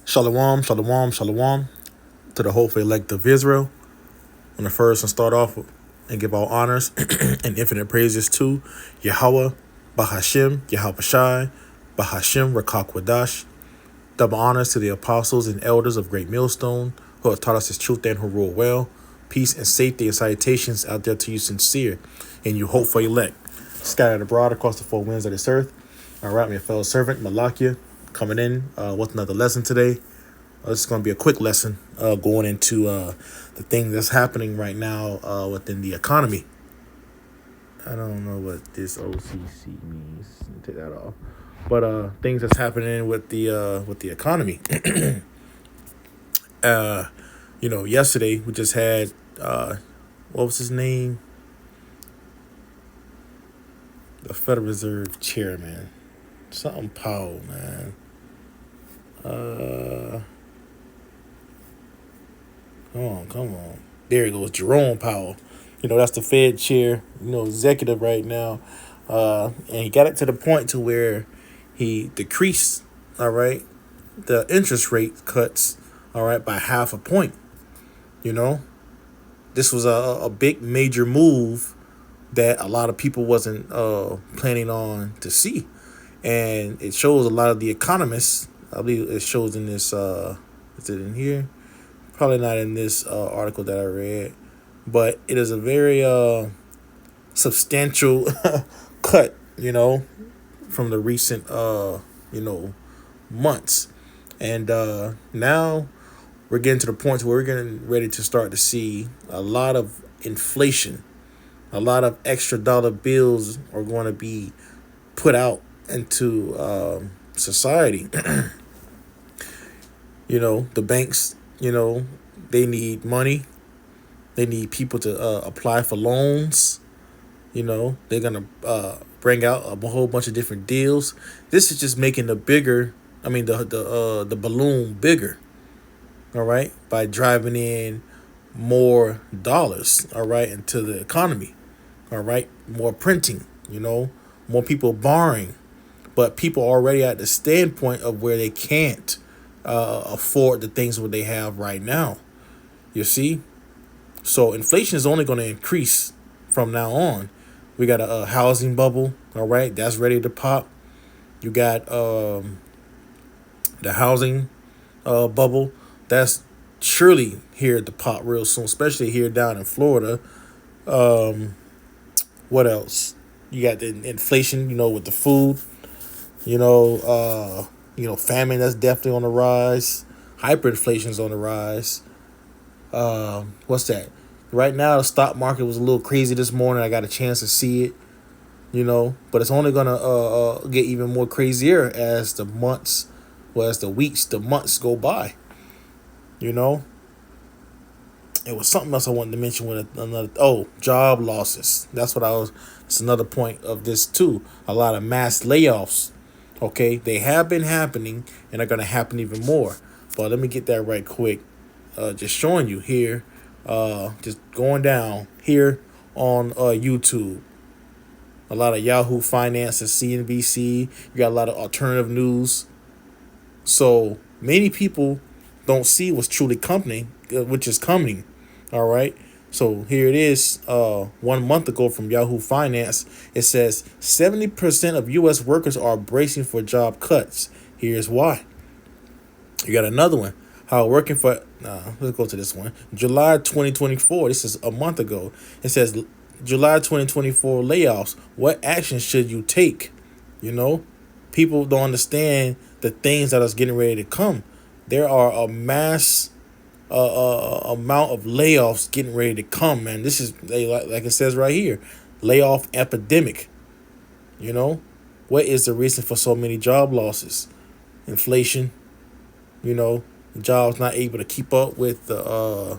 Shalom, shalom, shalom to the hopeful elect of Israel. On the first and start off and give all honors and infinite praises to Yahweh, Bahashim, Yahweh Shai, Bahashim, Rakakwadash. Double honors to the apostles and elders of Great Millstone who have taught us his truth and who rule well. Peace and safety and salutations out there to you sincere and you hopeful elect. Scattered abroad across the four winds of this earth. All right, my fellow servant, Malakia, coming in with another lesson today. This is going to be a quick lesson going into the thing that's happening right now within the economy. I don't know what this OCC means. Take that off. But things that's happening with the economy. Yesterday we just had what was his name? The Federal Reserve chairman, something Powell, man. Come on. There he goes, Jerome Powell. That's the Fed chair, executive right now. And he got it to the point to where he decreased, all right, the interest rate cuts, all right, by half a point. This was a big major move that a lot of people wasn't planning on to see. And it shows a lot of the economists, I believe it shows in this, is it in here? Probably not in this article that I read, but it is a very substantial cut, from the recent, months. And now we're getting to the point where we're getting ready to start to see a lot of inflation. A lot of extra dollar bills are going to be put out into society. The banks, they need money. They need people to apply for loans. They're going to bring out a whole bunch of different deals. This is just making the balloon bigger. All right. By driving in more dollars. All right. Into the economy. All right. More printing, more people borrowing. But people are already at the standpoint of where they can't afford the things what they have right now. You see? So inflation is only going to increase from now on. We got a housing bubble, all right? That's ready to pop. You got the housing bubble. That's surely here to pop real soon, especially here down in Florida. What else? You got the inflation, with the food. Famine, that's definitely on the rise. Hyperinflation's on the rise. What's that? Right now, the stock market was a little crazy this morning. I got a chance to see it, but it's only gonna get even more crazier as the months go by. It was something else I wanted to mention with another. Oh, job losses. It's another point of this too. A lot of mass layoffs. Okay, they have been happening and are going to happen even more. But let me get that right quick. Just showing you here. Just going down here on YouTube. A lot of Yahoo Finance and CNBC. You got a lot of alternative news. So many people don't see what's truly coming, which is coming. All right. So here it is. 1 month ago from Yahoo Finance, it says 70% of U.S. workers are bracing for job cuts. Here's why. You got another one. Let's go to this one. July 2024. This is a month ago. It says July 2024 layoffs. What action should you take? People don't understand the things that is getting ready to come. There are a mass amount of layoffs getting ready to come, man. This is like it says right here, layoff epidemic. What is the reason for so many job losses? Inflation. Jobs not able to keep up with the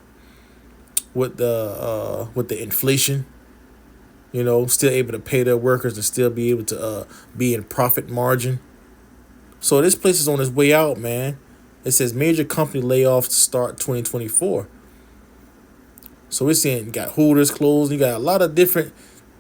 inflation. Still able to pay their workers and still be able to be in profit margin. So this place is on its way out, man. It says major company layoffs to start 2024. So we're seeing you got Hooters closing. You got a lot of different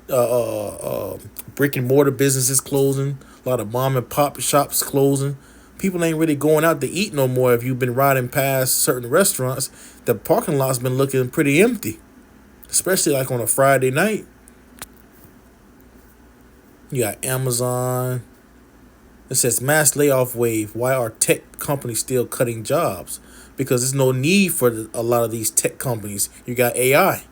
brick and mortar businesses closing. A lot of mom and pop shops closing. People ain't really going out to eat no more. If you've been riding past certain restaurants, the parking lot's been looking pretty empty, especially like on a Friday night. You got Amazon. It says mass layoff wave. Why are tech companies still cutting jobs? Because there's no need for a lot of these tech companies. You got AI,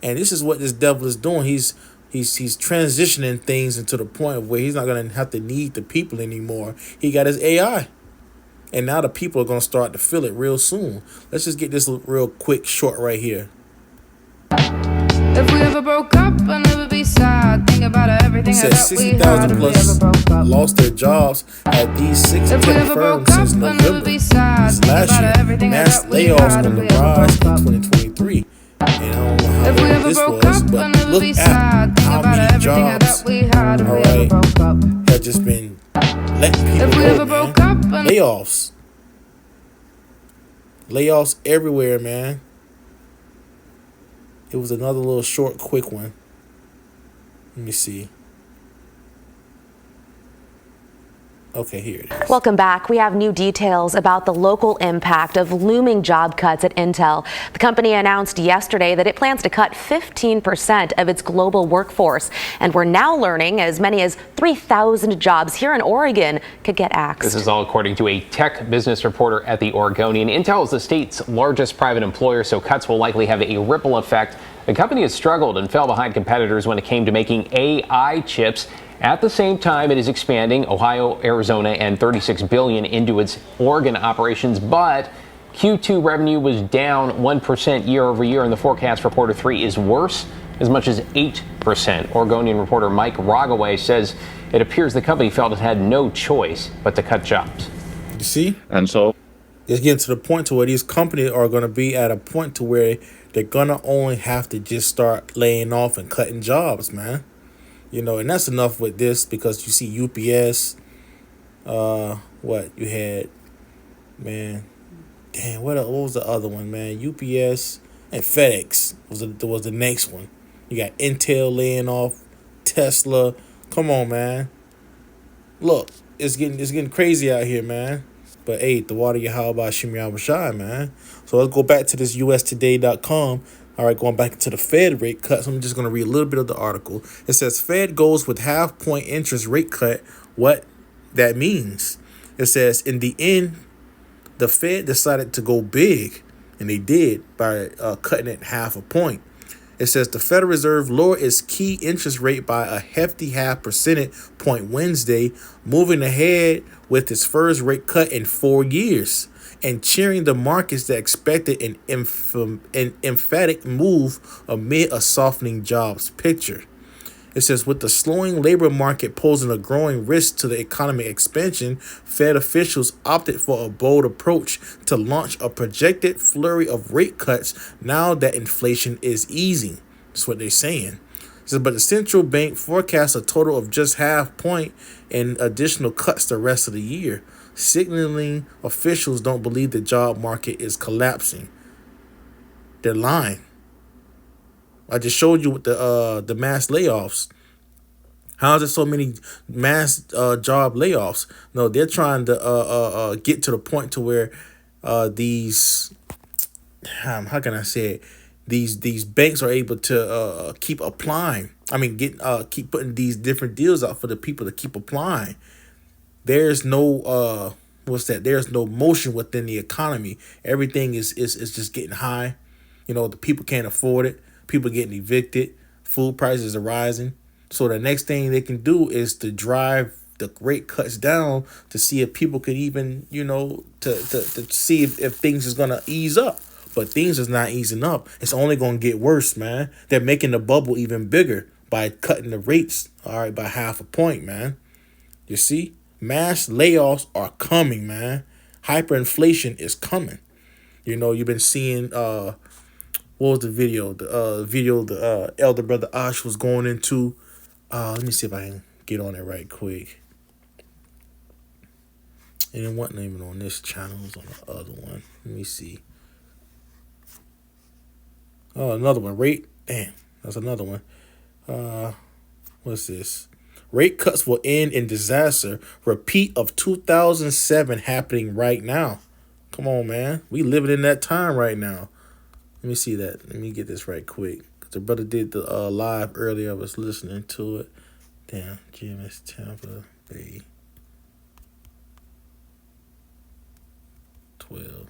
and this is what this devil is doing. He's transitioning things into the point where he's not gonna have to need the people anymore. He got his AI, and now the people are gonna start to feel it real soon. Let's just get this real quick, short right here. If we ever broke up, I'd never be sad. Think about everything It says 60,000 plus lost their jobs at these 6 tech firms since November. This last year, mass layoffs on the rise in 2023. And I don't know how long this was, but look at how many jobs, all right, have just been letting people go, man. Layoffs everywhere, man. It was another little short, quick one. Let me see. Okay, here it is. Welcome back. We have new details about the local impact of looming job cuts at Intel. The company announced yesterday that it plans to cut 15% of its global workforce. And we're now learning as many as 3,000 jobs here in Oregon could get axed. This is all according to a tech business reporter at the Oregonian. Intel is the state's largest private employer, so cuts will likely have a ripple effect. The company has struggled and fell behind competitors when it came to making AI chips. At the same time, it is expanding Ohio, Arizona, and $36 billion into its Oregon operations. But Q2 revenue was down 1% year over year, and the forecast for quarter three is worse, as much as 8%. Oregonian reporter Mike Rogaway says it appears the company felt it had no choice but to cut jobs. You see? And so it's getting to the point to where these companies are going to be at a point to where they're going to only have to just start laying off and cutting jobs, man. You know, and that's enough with this, because you see UPS, what you had, man, damn, what was the other one, man? UPS and FedEx was the next one. You got Intel laying off, Tesla. Come on, man. Look, it's getting crazy out here, man. But hey, the water Yahweh Shem Yahushai, man. So let's go back to this UStoday.com. All right, going back to the Fed rate cuts, I'm just going to read a little bit of the article. It says Fed goes with half-point interest rate cut. What that means. It says, in the end, the Fed decided to go big, and they did by cutting it half a point. It says the Federal Reserve lowered its key interest rate by a hefty 0.5 percentage point Wednesday, moving ahead with its first rate cut in 4 years, and cheering the markets that expected an emphatic move amid a softening jobs picture. It says, with the slowing labor market posing a growing risk to the economic expansion, Fed officials opted for a bold approach to launch a projected flurry of rate cuts now that inflation is easing. That's what they're saying. It says, but the central bank forecasts a total of just 0.5 point in additional cuts the rest of the year, signaling officials don't believe the job market is collapsing. They're lying. I just showed you with the mass layoffs. How is there so many mass job layoffs? No, they're trying to get to the point to where these how can I say it? These banks are able to keep applying. I mean, keep putting these different deals out for the people to keep applying. There's no There's no motion within the economy. Everything is just getting high. You know, the people can't afford it. People getting evicted. Food prices are rising. So the next thing they can do is to drive the rate cuts down to see if people could even, you know, to see if things is going to ease up. But things is not easing up. It's only going to get worse, man. They're making the bubble even bigger by cutting the rates, all right, by 0.5 point, man. You see? Mass layoffs are coming, man. Hyperinflation is coming. You know, you've been seeing what was the video? The elder brother Ash was going into. Let me see if I can get on it right quick. And it wasn't even on this channel. It was on the other one. Let me see. Oh, another one. Damn, that's another one. What's this? Rate cuts will end in disaster. Repeat of 2007 happening right now. Come on, man. We living in that time right now. Let me see that. Let me get this right quick. Cause the brother did the live earlier. I was listening to it. Damn, GMS Tampa Bay 12.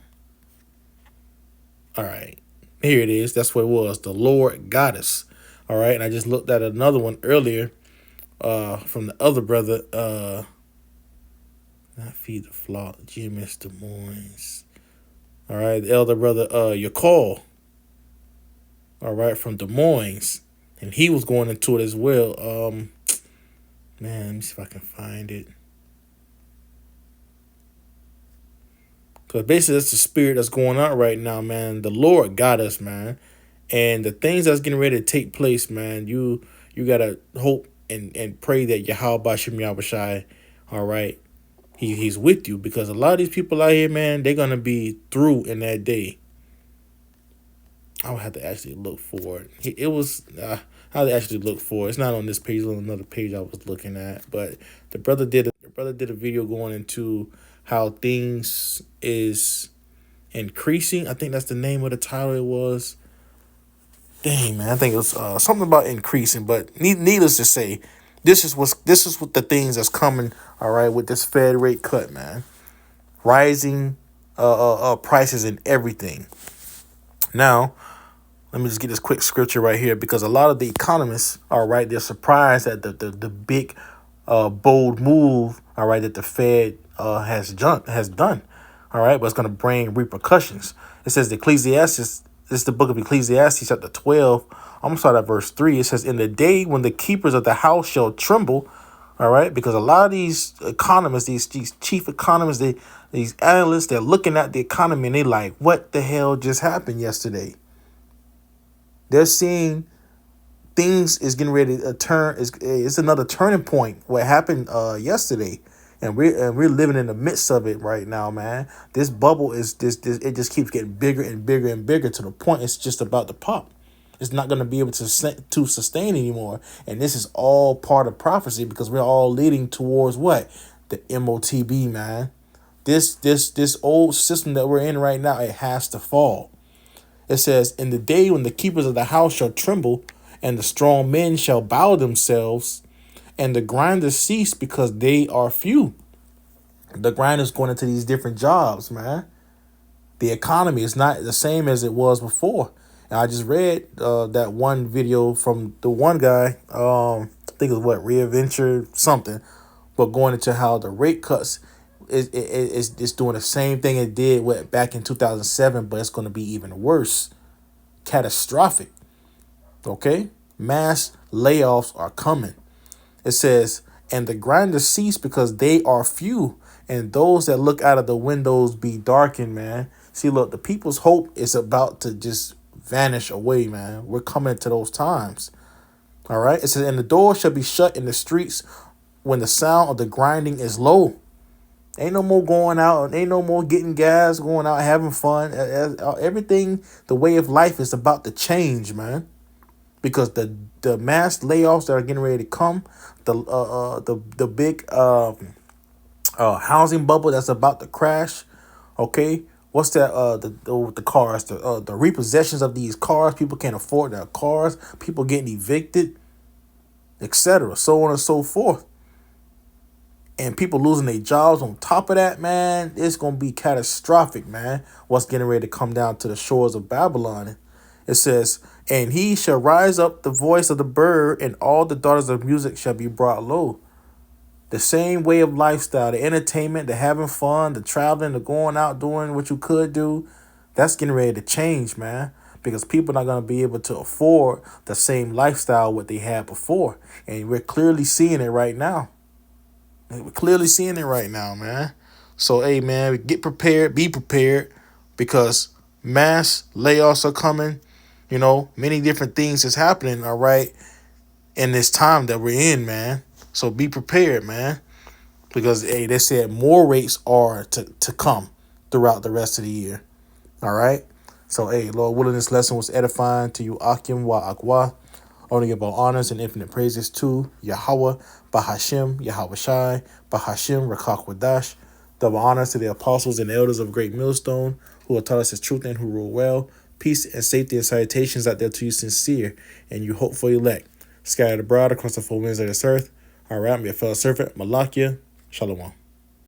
All right, here it is. That's what it was. The Lord got us. All right, and I just looked at another one earlier. From the other brother. Not Feed the Flock. GMS Des Moines. All right, the elder brother. Your call. All right, from Des Moines, and he was going into it as well. Man, let me see if I can find it. Because basically, that's the spirit that's going on right now, man. The Lord got us, man. And the things that's getting ready to take place, man, you got to hope and pray that Yahweh Bashem Yahushai, all right, he's with you. Because a lot of these people out here, man, they're going to be through in that day. I would have to actually look for it. It was, I had to actually look for it. It's not on this page, it's on another page I was looking at. But the brother did a video going into how things is increasing. I think that's the name of the title it was. Dang, man, I think it was something about increasing. But needless to say, this is what the things that's coming. All right, with this Fed rate cut, man, rising prices and everything. Now, let me just get this quick scripture right here, because a lot of the economists, all right, they're surprised at the big bold move, all right, that the Fed has done, all right, but it's going to bring repercussions. It says the Ecclesiastes, this is the book of Ecclesiastes, chapter 12. I'm going to start at verse 3. It says, in the day when the keepers of the house shall tremble, all right, because a lot of these economists, these chief economists, these analysts, they're looking at the economy and they like, what the hell just happened yesterday? They're seeing things is getting ready to turn. It's another turning point. What happened yesterday, and we're living in the midst of it right now, man. This bubble is this it just keeps getting bigger and bigger and bigger to the point it's just about to pop. It's not going to be able to sustain anymore, and this is all part of prophecy, because we're all leading towards what? The Motb, man. This old system that we're in right now, it has to fall. It says, in the day when the keepers of the house shall tremble, and the strong men shall bow themselves, and the grinders cease because they are few. The grinders going into these different jobs, man. The economy is not the same as it was before. And I just read that one video from the one guy, I think it was Readventure something, but going into how the rate cuts is doing the same thing it did back in 2007, but it's going to be even worse. Catastrophic. Okay? Mass layoffs are coming. It says, and the grinders cease because they are few, and those that look out of the windows be darkened, man. See, look, the people's hope is about to just vanish away, man. We're coming to those times. All right? It says, and the door shall be shut in the streets when the sound of the grinding is low. Ain't no more going out. Ain't no more getting gas, going out, having fun. Everything, the way of life is about to change, man. Because the mass layoffs that are getting ready to come, the big housing bubble that's about to crash. Okay, what's that? The cars, the repossessions of these cars. People can't afford their cars. People getting evicted, etc. So on and so forth. And people losing their jobs on top of that, man. It's going to be catastrophic, man. What's getting ready to come down to the shores of Babylon. It says, and he shall rise up the voice of the bird, and all the daughters of music shall be brought low. The same way of lifestyle, the entertainment, the having fun, the traveling, the going out, doing what you could do, that's getting ready to change, man. Because people are not going to be able to afford the same lifestyle what they had before. And we're clearly seeing it right now. We're clearly seeing it right now, man. So, hey, man, get prepared, be prepared, because mass layoffs are coming. You know, many different things is happening, all right, in this time that we're in, man. So be prepared, man, because, hey, they said more rates are to come throughout the rest of the year, all right? So, hey, Lord willing, this lesson was edifying to you, Akim wa Akwa. Only give all honors and infinite praises to Yahweh, Bahashim, Yahweh Shai, Bahashim, Rakak Wadash. Double honors to the apostles and elders of Great Millstone, who will tell us his truth and who rule well. Peace and safety and salutations out there to you sincere and you hopeful elect. Scattered abroad across the four winds of this earth. All right, I'm your fellow servant, Malakia. Shalom.